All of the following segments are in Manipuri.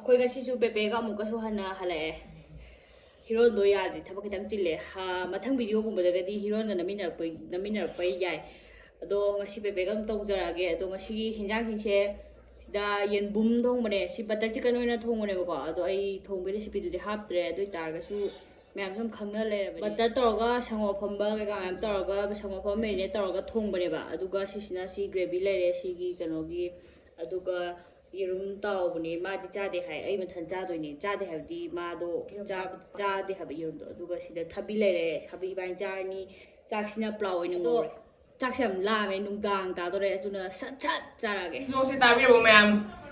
ꯑꯩꯈꯣꯏ ꯉꯁꯤꯁꯨ ꯄꯦꯄꯦꯒ ꯑꯃꯨꯛꯀꯁꯨ ꯍꯜꯂꯛꯑꯦ ꯍꯤꯔꯣꯟꯗꯣ ꯌꯥꯗ꯭ꯔꯤ ꯊꯕꯛ ꯈꯤꯇꯪ ꯆꯤꯜꯂꯦ ꯃꯊꯪ ꯚꯤꯗꯤꯑꯣꯒꯨꯝꯕꯗꯒꯗꯤ ꯍꯤꯔꯣꯟꯒ ꯅꯝꯃꯤꯟꯅꯔꯛꯄ ꯌꯥꯏ ꯑꯗꯣ ꯉꯁꯤ ꯄꯦꯄꯦꯒ ꯑꯗꯨꯝ ꯇꯧꯖꯔꯛꯑꯒꯦ ꯑꯗꯣ ꯉꯁꯤꯒꯤ ꯍꯤꯟꯖꯥꯡꯁꯤꯡꯁꯦ ꯁꯤꯗ ꯌꯦꯟꯕꯨꯝ ꯊꯣꯡꯕꯅꯦ ꯁꯤ ꯕꯇꯔ ꯆꯤꯀꯟ ꯑꯣꯏꯅ ꯊꯣꯡꯕꯅꯦꯕꯀꯣ ꯑꯗꯣ ꯑꯩ ꯊꯣꯡꯕꯒꯤ ꯔꯦꯁꯤꯄꯤꯗꯨꯗꯤ ꯍꯥꯞꯇ꯭ꯔꯦ ꯑꯗꯨ ꯑꯣꯏꯇꯥꯔꯒꯁꯨ ꯃꯌꯥꯝ ꯁꯨꯝ ꯈꯪꯅ ꯂꯩꯔꯕꯅꯤ ꯕꯇꯔ ꯇꯧꯔꯒ ꯁꯪꯒꯣꯝ ꯑꯐꯝꯕ ꯀꯩꯀꯥ ꯃꯌꯥꯝ ꯇꯧꯔꯒ ꯁꯪꯒꯣꯝ ꯑꯐꯝꯕ ꯃꯦꯔꯤꯅꯦꯠ ꯇꯧꯔꯒ ꯊꯣꯡꯕꯅꯦꯕ ꯑꯗꯨꯒ ꯁꯤꯁꯤꯅ ꯁꯤ ꯒ꯭ꯔꯦꯚꯤ ꯂꯩꯔꯦ ꯁꯤꯒꯤ ꯀꯩꯅꯣꯒꯤ ꯑꯗꯨꯒ ꯌꯦꯔꯨꯝ ꯇꯥꯎꯕꯅꯦ ꯃꯥꯗꯤ ꯆꯥꯗꯦ ꯍꯥꯏ ꯑꯩ ꯃꯊꯟ ꯆꯥꯗꯣꯏꯅꯦ ꯆꯥꯗꯦ ꯍꯥꯏꯕꯗꯤ ꯃꯥꯗꯣ ꯆꯥꯗꯦ ꯍꯥꯏꯕ ꯌꯦꯔꯨꯝꯗꯣ ꯑꯗꯨꯒ ꯁꯤꯗ ꯊꯕꯤ ꯂꯩꯔꯦ ꯊꯕꯤ ꯏꯕꯥꯅꯤ ꯆꯥꯔꯅꯤ ꯆꯥꯛꯁꯤꯅ ꯄ꯭ꯂꯥꯎ ꯑꯣꯏꯅ ꯉꯧꯔꯦ ꯆꯥꯛꯁꯦ ꯌꯥꯝ ꯂꯥꯝꯃꯦ ꯅꯨꯡꯗꯥꯡ ꯇꯥꯗꯣꯔꯦ ꯑꯗꯨꯅ ꯁꯠ ꯆꯥꯔꯒꯦ ꯋꯤꯟꯖꯣꯁꯤ ꯇꯥꯕꯤꯔꯕ ꯃꯌꯥꯝ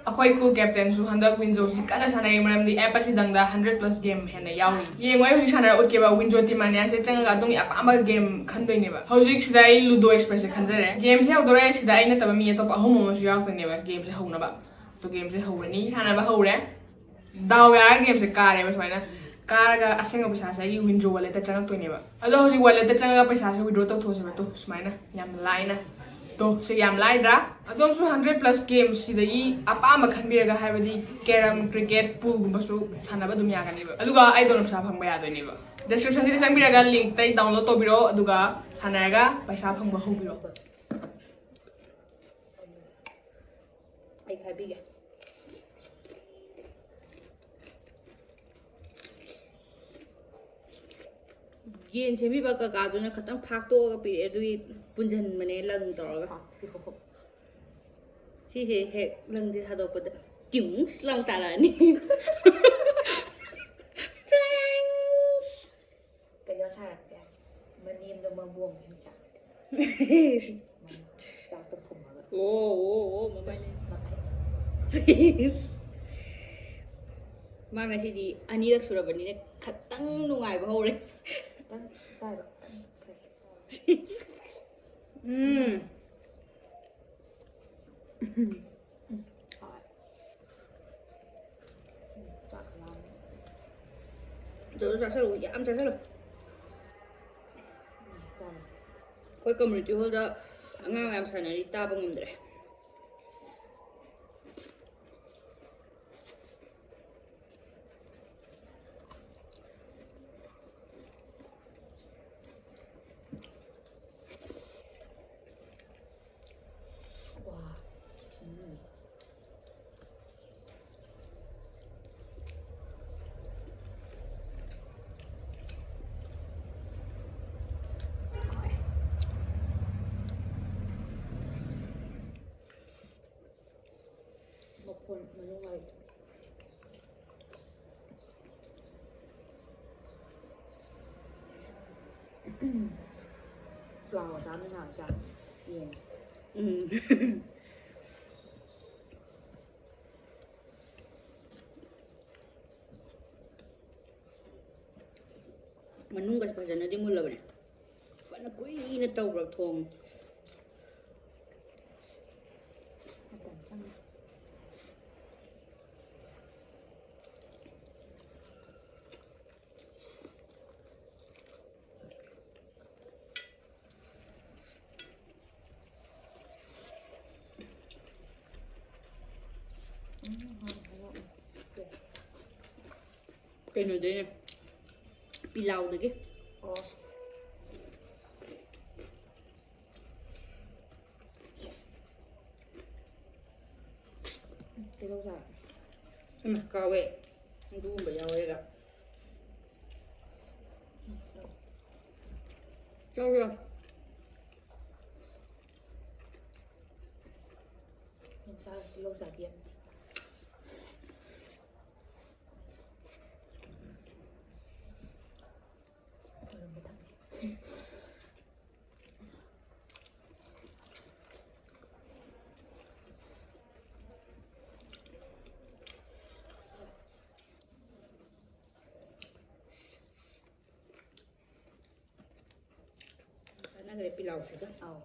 ꯑꯩꯈꯣꯏ ꯀꯨꯜ ꯀꯦꯞꯇꯦꯟꯁꯨ ꯍꯟꯗꯛ ꯋꯤꯟꯖꯣꯁꯤ ꯀꯟꯅ ꯁꯥꯟꯅꯩ ꯃꯔꯝꯗꯤ ꯑꯦꯞ ꯑꯁꯤꯗꯪꯗ 100+ ꯒꯦꯝ ꯍꯦꯟꯅ ꯌꯥꯎꯔꯤ ꯌꯦꯡꯉꯣ ꯑꯩ ꯍꯧꯖꯤꯛ ꯁꯥꯟꯅꯔ ꯎꯠꯀꯦꯕ ꯋꯤꯟꯖꯣ ꯇꯤꯃꯥꯅꯤꯌꯥꯁꯦ ꯆꯪꯉꯒ ꯑꯗꯣꯝꯒꯤ ꯑꯄꯥꯝꯕ ꯒꯦꯝ ꯈꯟꯗꯣꯏꯅꯦꯕ ꯍꯧꯖꯤꯛ ꯁꯤꯗ ꯑꯩ ꯂꯨꯗꯣ ꯑꯦꯛꯁꯄ꯭ꯔꯦꯁꯁꯦ ꯈꯟꯖꯔꯦ ꯒꯦꯝꯁꯦ ꯍꯧꯗꯣꯔꯦ ꯁꯤꯗ ꯑꯩ ꯅꯠꯇꯕ ꯃꯤ ꯑꯇꯣꯞꯄ 3 ꯑꯃꯁꯨ ꯌꯥꯎꯔꯛꯇꯣꯏꯅꯦꯕ ꯒꯦꯝꯁꯦ ꯍꯧꯅꯕ ꯑꯗꯣ ꯒꯦꯝꯁꯦ ꯍꯧꯔꯅꯤ ꯁꯥꯟꯅꯕ ꯍꯧꯔꯦ ꯗꯥꯎ ꯌꯥꯔꯒ ꯒꯦꯝꯁꯦ ꯀꯥꯔꯦꯕ ꯁꯨꯃꯥꯏꯅ ꯀꯥꯔꯒ ꯑꯁꯦꯡꯕ ꯄꯩꯁꯥꯁꯦ ꯑꯩꯒꯤ ꯋꯤꯟꯖꯣ ꯋꯥꯂꯦꯠꯇ ꯆꯪꯉꯛꯇꯣꯏꯅꯦꯕ ꯑꯗꯣ ꯍꯧꯖꯤꯛ ꯋꯥꯂꯦꯠꯇ ꯆꯪꯉꯒ ꯄꯩꯁꯥꯁꯦ ꯋꯤꯗ꯭ꯔꯣ ꯇꯧꯊꯣꯛꯁꯦꯕ ꯇꯣ ꯁꯨꯃꯥꯏꯅ ꯌꯥꯝ ꯂꯥꯏꯅ ꯇꯣ ꯁꯤ ꯌꯥꯝ ꯂꯥꯏꯗ꯭ꯔꯥ ꯑꯗꯣꯝꯁꯨ 100+ ꯒꯦꯝ ꯁꯤꯗꯒꯤ ꯑꯄꯥꯝꯕ ꯈꯟꯕꯤꯔꯒ ꯍꯥꯏꯕꯗꯤ ꯀꯦꯔꯝ ꯀ꯭रिꯀꯦꯠ ꯄꯨꯜꯒꯨꯝꯕꯁꯨ ꯁꯥꯟꯅꯕ ꯑꯗꯨꯝ ꯌꯥꯒꯅꯦꯕ ꯑꯗꯨꯒ ꯑꯩꯗꯧꯅ ꯄꯩꯁꯥ ꯐꯪꯕ ꯌꯥꯗꯣꯏꯅꯦꯕ ꯗꯦꯁꯀ꯭ꯔꯤꯞꯁꯟꯁꯤꯗ ꯆꯪꯕꯤꯔꯒ ꯂꯤꯡꯛꯇꯩ ꯗꯥꯎꯟꯂꯣꯗ ꯇꯧꯕꯤꯔꯣ ꯑꯗꯨꯒ ꯁꯥꯟꯅꯔꯒ ꯄꯩꯁꯥ ꯐꯪꯕ ꯍꯧꯕꯤꯔꯣ ꯑꯩ ꯈꯥꯏꯕꯤꯒꯦ ꯌꯦꯟ ꯁꯦꯝꯕꯤꯕ ꯀꯀꯥꯗꯨꯅ ꯈꯤꯇꯪ ꯐꯥꯛꯇꯣꯛꯑꯒ ꯄꯤꯔꯛꯑꯦ ꯑꯗꯨꯒꯤ ꯄꯨꯟꯁꯤꯟꯕꯅꯦ ꯂꯪ ꯇꯧꯔꯒ ꯁꯤꯁꯦ ꯍꯦꯛ ꯂꯪꯁꯦ ꯊꯥꯗꯣꯛꯄꯗ ꯇ꯭ꯌꯨꯡꯁ ꯂꯪ ꯇꯥꯔꯛꯑꯅꯤ ꯀꯩꯅꯣ ꯁꯥꯔꯛꯄ ꯌꯥꯏ ꯃꯅꯦꯝꯗꯣ ꯃꯕꯣꯡ ꯍꯤꯡꯆꯥꯛ ꯆꯥꯛꯇꯣ ꯐꯨꯝꯃꯒ ꯑꯣ ꯃꯃꯥꯏ ꯃꯥ ꯉꯁꯤꯗꯤ ꯑꯅꯤꯔꯛ ꯁꯨꯔꯕꯅꯤꯅ ꯈꯤꯇꯪ ꯅꯨꯡꯉꯥꯏꯕ ꯍꯧꯔꯦ ꯈꯤꯇꯪ ꯇꯥꯏꯕ ꯈꯤꯇꯪ ꯐꯩ ꯍꯣꯏ ꯆꯥꯛ ꯂꯥꯝꯃꯦ ꯖꯣꯔꯣ ꯆꯥꯁꯜꯂꯨ ꯌꯥꯝ ꯆꯥꯁꯜꯂꯨ ꯆꯥꯔꯦ ꯑꯩꯈꯣꯏ ꯀꯝꯃꯨꯅꯤꯇꯤ ꯍꯣꯜꯗ ꯑꯉꯥꯡ ꯃꯌꯥꯝ ꯁꯥꯟꯅꯔꯤ ꯇꯥꯕ ꯉꯝꯗ꯭ꯔꯦ 와 먹본 만용가이 flower 咱们好像盐 ꯃꯅꯨꯡꯒꯁꯨ ꯐꯖꯅꯗꯤ ꯃꯨꯜꯂꯕꯅꯦ ꯐꯅ ꯀꯨꯏꯅ ꯇꯧꯕ꯭ꯔꯥ ꯊꯣꯡ 약간 쌍 ꯀꯩꯅꯣꯗꯩꯅꯦ ꯄꯤꯂꯥꯎꯗꯒꯤ 어 대동사 ꯀꯥꯎꯋꯦ ꯑꯗꯨꯒꯨꯝꯕ ꯌꯥꯎꯋꯦꯒ ꯆꯥꯎꯔꯣ 사 대동사기야 이런 거 담네 Sana kaya pilaw siya. 아우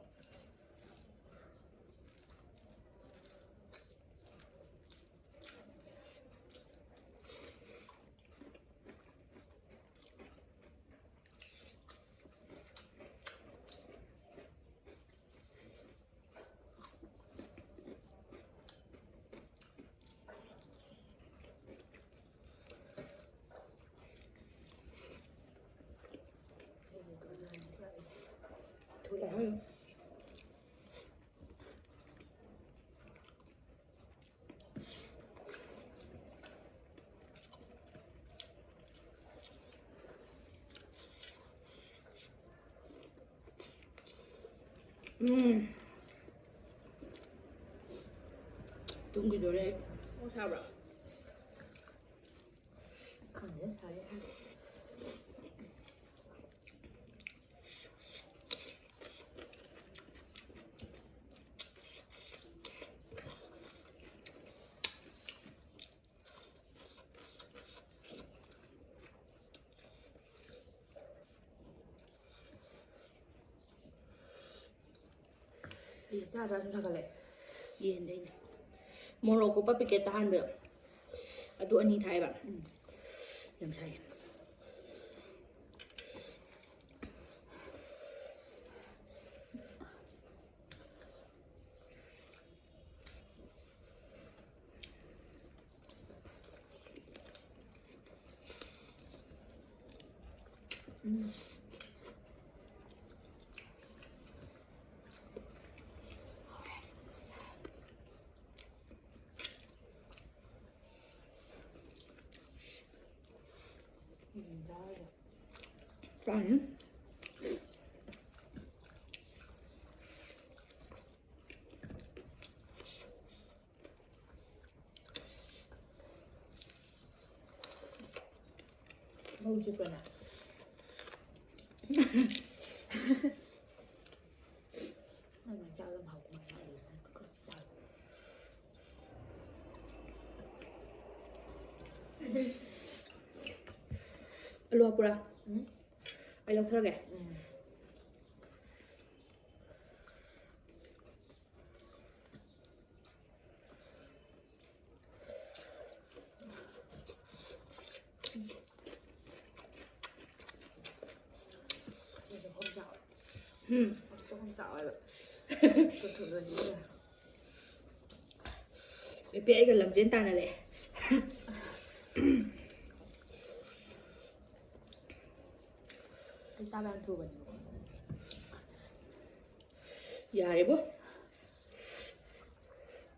tum기도래 사라. 강제 잘해. 이 짜자 생각할래. ꯌꯦꯟꯗꯩꯅꯦ ꯃꯣꯔꯣꯛ ꯀꯨꯞꯄ ꯄꯤꯀꯦꯠꯇ ꯍꯥꯟꯕꯗꯣ ꯑꯗꯨ ꯑꯅꯤ ꯊꯥꯏꯕ ꯌꯥꯝ ꯁꯥꯏ 짜자. 짠 먹을 줄 거나. 나는 짜금 하고 말이야. 그렇지 짜. ꯑꯂꯨ ꯍꯥꯞꯄꯨꯔꯥ ꯑꯩ ꯂꯧꯊꯔꯒꯦ 이제 혼자. 조금 짜요. 또 들어지네. ꯄꯦꯄꯦ ꯑꯩꯒ ꯂꯝꯖꯦꯟ ꯇꯥꯟꯅꯔꯦ 짜면 두 번. ꯌꯥꯔꯦꯕꯣ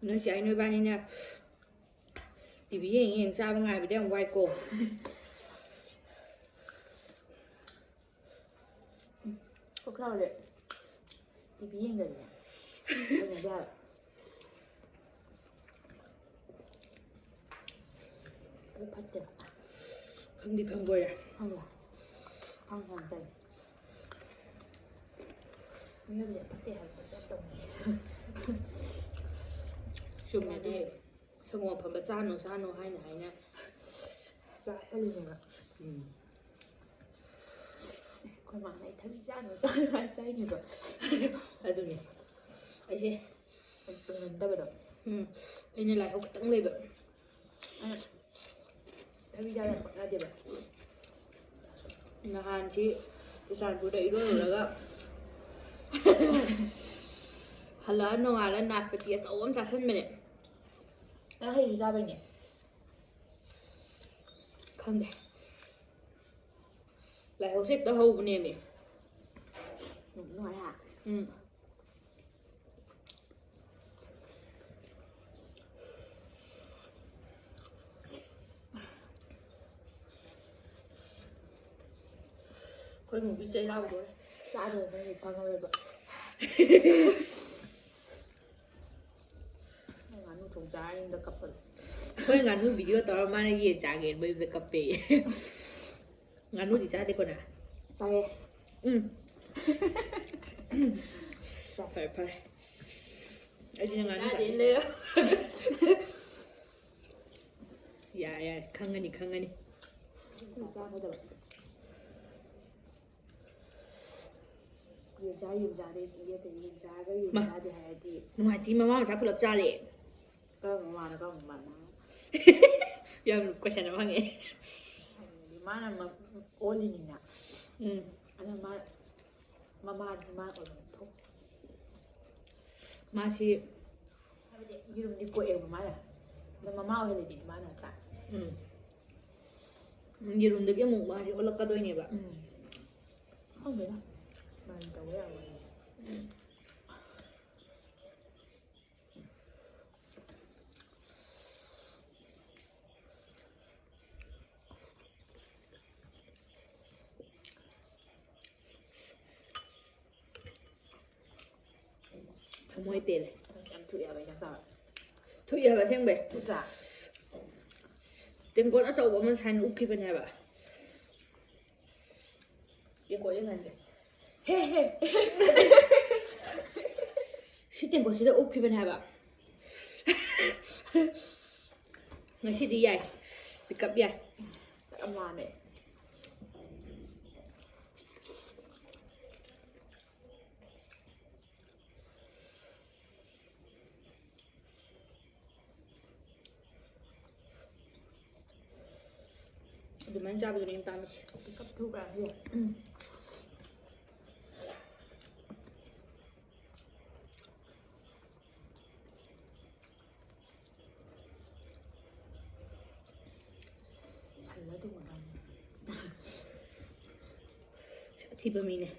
ꯅꯪꯁꯦ ꯑꯩ ꯅꯣꯏꯕꯥꯅꯤꯅ ꯇꯤꯚꯤ ꯌꯦꯡ ꯆꯥꯕ ꯉꯥꯏꯕꯗ ꯌꯥꯝ ꯋꯥꯏꯀꯣ 속상하게 이 비행기네. 그냥 잘. 그 팥대. ꯈꯪꯗꯤ ꯈꯪꯕꯣꯏꯔꯦ 아니야. 항상 돼. 미역이 팥대 하고 짰던. ꯆꯨꯝꯃꯦꯗꯤ ꯁꯪꯒꯣꯝ ꯑꯐꯝꯕ ꯆꯥꯅꯣ ꯆꯥꯅꯣ ꯍꯥꯏꯅ ꯍꯥꯏꯅ 짜 살리는 그 만에 tab이 짜는 짜는 짜이니까. ꯑꯗꯨꯅꯦ ꯑꯩꯁꯦ 뜯는다보다. ꯑꯩꯅ ꯂꯥꯏꯍꯧ ꯈꯤꯇꯪ ꯂꯩꯕ tab이 짜는 뻔하대봐. ꯅꯍꯥꯟꯁꯤ ꯆꯨꯔꯆꯥꯟꯄꯨꯔꯗ ꯏꯔꯣꯏꯔꯨꯔꯒ ꯍꯜꯂꯛꯑ ꯅꯣꯡꯉꯥꯜꯂ ꯅꯥꯁꯄꯇꯤ ꯑꯆꯧꯕ ꯑꯃ ꯆꯥꯁꯟꯕꯅꯦ 나 회주 잡으니. ꯈꯪꯗꯦ ꯂꯥꯏꯍꯧꯁꯦ ꯍꯦꯛꯇ ꯍꯧꯕꯅꯦꯃꯤ 너야. ꯑꯩꯈꯣꯏ ꯃꯨꯕꯤ ꯆꯩꯔꯥꯎꯗꯣꯔꯦ 짜는 방어를 봐. 나는 종자인데 깜빡. ꯑꯩꯈꯣꯏ ꯉꯥꯅꯨ ꯚꯤꯗꯤꯑꯣ ꯇꯧꯔ ꯃꯥꯅ ꯌꯦꯟ ꯆꯥꯒꯦꯅ ꯃꯌꯨꯝꯗ ꯀꯞꯄꯦ ꯉꯥꯅꯨꯗꯤ ꯆꯥꯗꯦꯀꯣ ꯅꯪ 짜해. ꯐꯔꯦ ꯐꯔꯦ ꯑꯩꯗꯤ ꯉꯥꯅꯨ 짜대 ꯆꯥꯗꯦ 일래요. ꯌꯥꯔꯦ ꯌꯥꯔꯦ ꯈꯪꯉꯅꯤ ꯈꯪꯉꯅꯤ 짜보다. 윤자 윤자리 이게 윤자가 윤자리 해야지. ꯅꯨꯡꯉꯥꯏꯇꯤ ꯃꯃꯥ ꯃꯆꯥ ꯄꯨꯂꯞ ꯆꯥꯔꯦ 그럼 많아 그럼 많아. ꯌꯥꯝ ꯀꯣꯏꯁꯟ ꯑꯃ ꯍꯪꯉꯦ 많아 막 올리니냐. 응. 아니 말 마마 올린 톡. 마시 이름 입고 애 말아. 근데 마마 올리니 많아 짜. ꯌꯦꯔꯨꯝꯗꯒꯤ ꯑꯃꯨꯛ ꯃꯥꯁꯤ ꯑꯣꯜꯂꯛꯀꯗꯣꯏꯅꯦꯕ không biết đâu. 많이 더워야 뭐. ขโมยเปลี่ยนเลย em thử về chắc sao ทุกอย่างแบบเช่นแบบ thử cả เต็มกดเอาจะบอกมันทันอุกคิดเป็นไงแบบยังกดยังไงเลย hê hê ชิเต็มกดชิได้อุกคิดเป็นไงแบบงั้นชิดีใหญ่ปิดกับใหญ่ âm làm này ดูมันจับดูนี่ตามไป cấp thuốc ra here ฉันแล้วถึงหมดแล้ว ที่บะหมี่เนี่ย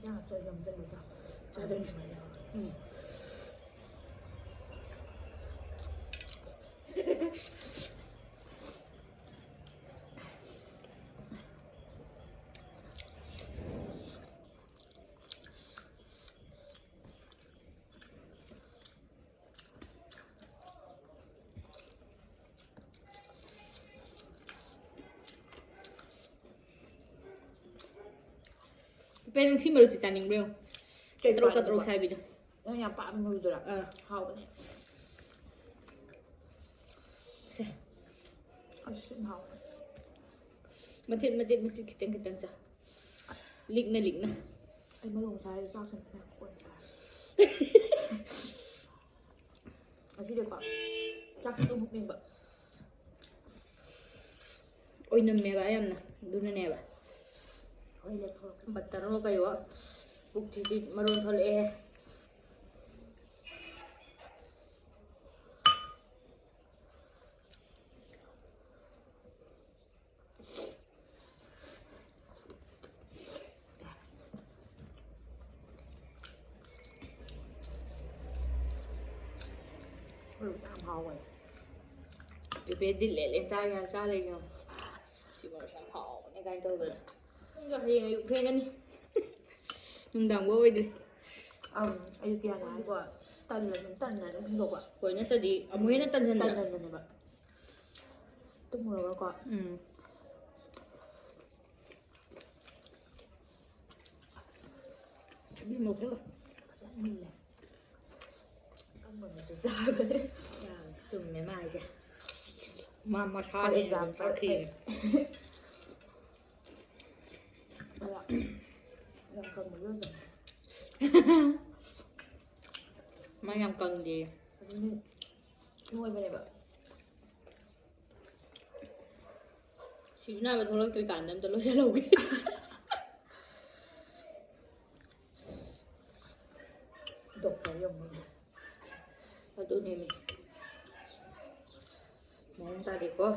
chắc là chơi dầm dần rồi sao Chơi dần. Pero encima lo citan en inglés. Chơi Terus bạn terus mà. saya bilang. Nó nhà bạn mình rồi là hao này xin hao Macet kita sah. Lik na. anh mới dùng sai sao xin nào quên ở phía được bạn chắc tôi một mình bạn Oi nam mega ayam na. Duna ne ba. ôi là thôi Bataro kayo. Bukti di maron thol eh. rồi sao hao rồi Bebe dil le cha le jo. Chỉ bảo sáng họในการตัวเลยก็เฮงอายุเพลงกันนี่นุ่งดังว่าไว้ดิ ai kia nói đi qua tân là nó không được ạ หวยน่าจะดีเอามือน่าตันฉัน tân นะ này bạn tôi mua rồi qua มีหมกด้วย mình là ông mình phải ra cái đấy อย่างจุ่มไม่มาจ้ะมาทานเองสักที đây ạ làm cần một luôn rồi มายำกันดี nên nuôi bên này bạn ชีวิตหน้าเป็นทุเรศตัวกันนั่นจะรู้ใช่หรือไม่ đục vào dùng mình มาดูนี่มีมองตาดีกว่า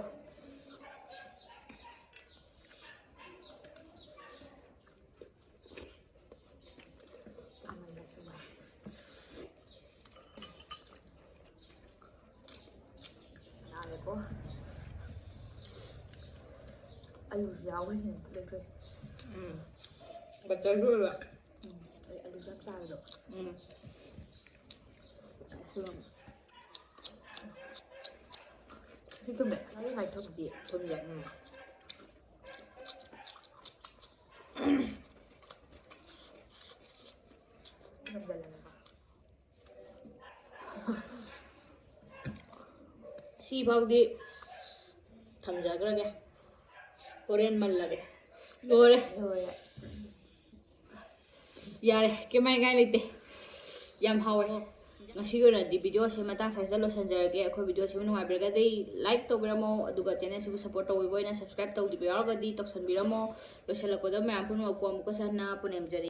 ăn mình là super nào này có ai giáo cái gì đây thôi บัตรจะรู้เลย ai dám sao được อืม hương thì tôi mẹ nói cái này thôi gì ทนอย่าง năm giờ là nào ชีพาวดีทำจากอะไรโอเรนมันละโอ้ย rồi ạ อย่าเลยเก็บไม่ง่ายเลยเตะยำเฮางั้นสิ่งนั้นดีวิดีโอเสมาตั้งใส่จะลงสัญญาเกี่ยวกับวิดีโอเสมันหน่อยเบรกได้ไลค์ตัวบิราโมดูกับช่องสิบุสปอร์ตตัวไว้นะ subscribe ตัวดีไปแล้วก็ดีตักสันบิราโมลงเสร็จแล้วก็ได้ไม่อ่านพูดมาปวดมุกสันนะพูดเอ็มจารี